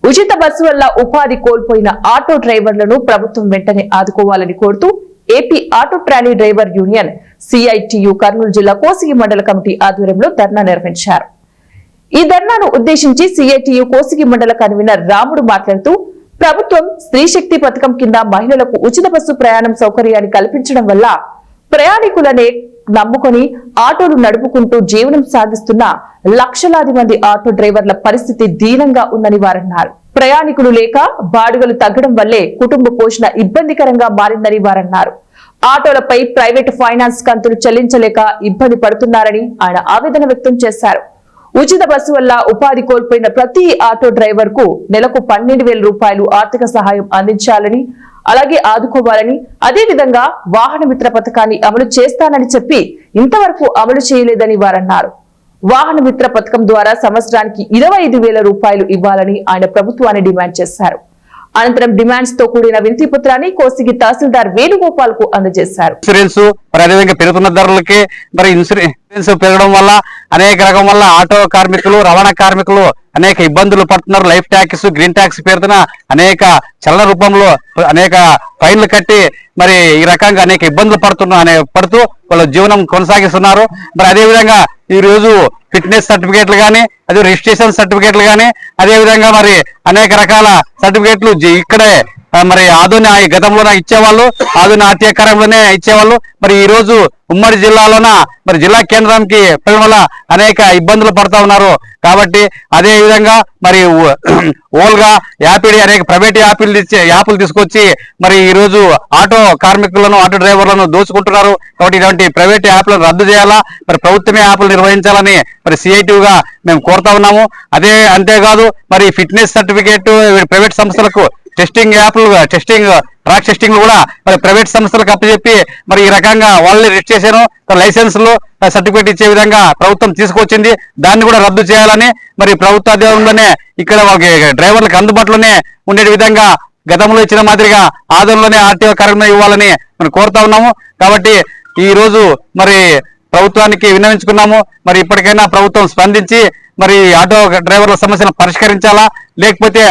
ఉచిత బస్సు వల్ల ఉపాధి కోల్పోయిన ఆటో డ్రైవర్లను ప్రభుత్వం వెంటనే ఆదుకోవాలని కోరుతూ AP auto trolley driver union CITU Kurnool జిల్లా కోసిగి మండల కమిటీ ఆధ్వర్యంలో ధర్నా నిర్వహించారు. ఈ ధర్నాను ఉద్దేశించి సిఐటియు కోసిగి మండల కన్వీనర్ రాముడు మాట్లాడుతూ, ప్రభుత్వం స్త్రీ శక్తి పథకం కింద మహిళలకు ఉచిత బస్సు ప్రయాణం సౌకర్యాన్ని కల్పించడం వల్ల ప్రయాణికులనే నమ్ముకొని ఆటోలు నడుపుకుంటూ జీవనం సాగిస్తున్న లక్షలాది మంది ఆటో డ్రైవర్ల పరిస్థితి దీనంగా ఉందని వారన్నారు. ప్రయాణికులు లేక బాడుగలు తగ్గడం వల్లే కుటుంబ పోషణ ఇబ్బందికరంగా మారిందని వారన్నారు. ఆటోలపై ప్రైవేట్ ఫైనాన్స్ కంతులు చెల్లించలేక ఇబ్బంది పడుతున్నారని ఆయన ఆవేదన వ్యక్తం చేశారు. ఉచిత బస్సు వల్ల ఉపాధి కోల్పోయిన ప్రతి ఆటో డ్రైవర్ కు నెలకు 12,000 రూపాయలు ఆర్థిక సహాయం అందించాలని, అలాగే ఆదుకోవాలని, అదేవిధంగా వాహన మిత్ర పథకాన్ని అమలు చేస్తానని చెప్పి ఇంతవరకు అమలు చేయలేదని వారన్నారు. వాహన మిత్ర పథకం ద్వారా సంవత్సరానికి 25,000 రూపాయలు ఇవ్వాలని ఆయన ప్రభుత్వాన్ని డిమాండ్ చేశారు. అనంతరం డిమాండ్స్ తో కూడిన వినతి పత్రాన్ని కోసిగి తహసీల్దార్ వేణుగోపాల్ కు అందజేశారు. ఇన్సూరెన్స్ అదేవిధంగా పెరుగుతున్న ధరలకి ఇన్సూరెన్స్ పెరగడం వల్ల అనేక రకం వల్ల ఆటో కార్మికులు, రవాణా కార్మికులు అనేక ఇబ్బందులు పడుతున్నారు. లైఫ్ ట్యాక్స్, గ్రీన్ ట్యాక్స్ పేరున అనేక చలన రూపంలో అనేక ఫైన్లు కట్టి మరి ఈ రకంగా అనేక ఇబ్బందులు పడుతూ వాళ్ళ జీవనం కొనసాగిస్తున్నారు. మరి అదేవిధంగా ఈ రోజు ఫిట్నెస్ సర్టిఫికేట్లు కానీ, అదే రిజిస్ట్రేషన్ సర్టిఫికేట్లు కానీ, అదేవిధంగా మరి అనేక రకాల సర్టిఫికేట్లు ఇక్కడే మరి ఆధునిక గతంలోనే ఇచ్చేవాళ్ళు, ఆధునిక ఆర్థికరంలోనే ఇచ్చేవాళ్ళు. మరి ఈ రోజు ఉమ్మడి జిల్లాలోన మరి జిల్లా కేంద్రానికి వెళ్ళడం వల్ల అనేక ఇబ్బందులు పడుతూ ఉన్నారు. కాబట్టి అదే విధంగా మరి ఓల్గా యాపిడి అనేక ప్రైవేట్ యాప్లు తీసుకొచ్చి మరి ఈ రోజు ఆటో కార్మికులను, ఆటో డ్రైవర్లను దోచుకుంటున్నారు. కాబట్టి ఇటువంటి ప్రైవేట్ యాప్లను రద్దు చేయాలా, మరి ప్రభుత్వమే యాప్లు నిర్వహించాలని మరి సిఐటిగా మేము కోరుతా ఉన్నాము. అంతేకాదు మరి ఫిట్నెస్ సర్టిఫికేట్ ప్రైవేట్ సంస్థలకు ట్రాక్ టెస్టింగ్ కూడా మరి ప్రైవేట్ సంస్థలకు అప్పచెప్పి మరి ఈ రకంగా వాళ్ళని రిజిస్ట్రేషన్, లైసెన్సులు, సర్టిఫికేట్ ఇచ్చే విధంగా ప్రభుత్వం తీసుకొచ్చింది. దాన్ని కూడా రద్దు చేయాలని మరి ప్రభుత్వ అధికారంలోనే ఇక్కడ డ్రైవర్లకు అందుబాటులోనే ఉండే విధంగా గతంలో ఇచ్చిన మాదిరిగా ఆదంలోనే ఆర్టీఓ కార్యక్రమం ఇవ్వాలని మనం కోరుతా ఉన్నాము. కాబట్టి ఈ రోజు మరి ప్రభుత్వానికి విన్నవించుకున్నాము. మరి ఇప్పటికైనా ప్రభుత్వం స్పందించి మరి ఆటో డ్రైవర్ల సమస్యను పరిష్కరించాలా, లేకపోతే